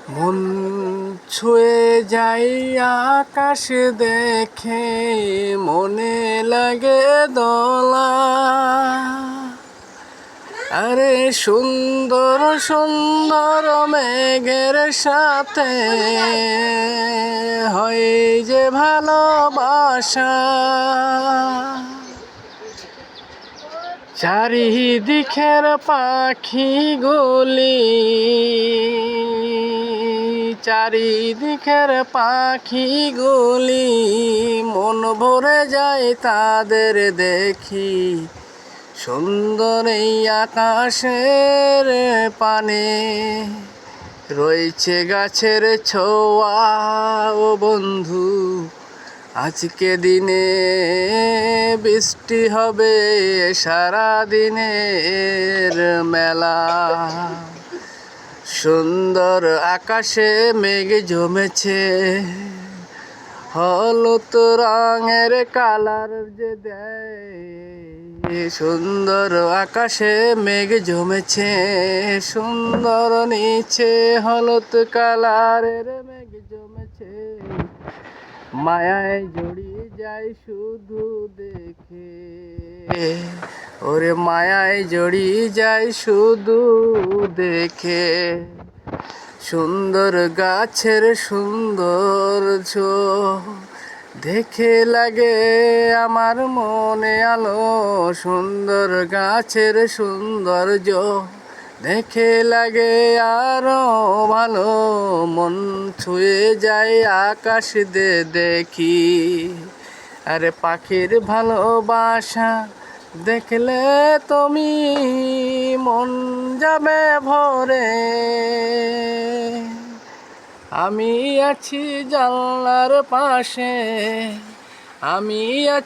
মন ছুঁয়ে যাই আকাশ দেখে, মনে লাগে দোলা। আরে সুন্দর সুন্দর মেঘের সাথে হয় যে ভালোবাসা। চারিদিকের পাখিগুলি, চারিদিকের পাখিগুলি মন ভরে যায় তাদের দেখি। সুন্দর এই আকাশের পানে রয়েছে গাছের ছোঁয়া। ও বন্ধু, আজকে দিনে বৃষ্টি হবে সারা দিনের মেলা। সুন্দর আকাশে মেঘ জমেছে, হলুদ রঙের কালার যে দেয়। সুন্দর আকাশে মেঘ জমেছে, সুন্দর নিচে হলুদ কালারের মেঘ জমেছে। মায়ায় জড়িয়ে যায় শুধু দেখে, ওরে মায়ায় জড়িয়ে যায় শুধু দেখে। সুন্দর গাছের সৌন্দর্য দেখে লাগে আমার মনে আলো। সুন্দর গাছের সৌন্দর্য দেখে লাগে আরো ভালো। মন ছুঁয়ে যায় আকাশ দেখি। আরে পাখির ভালোবাসা দেখলে তুমি মন যাবে ভরে। আমি আছি জানলার পাশে, আমি আছি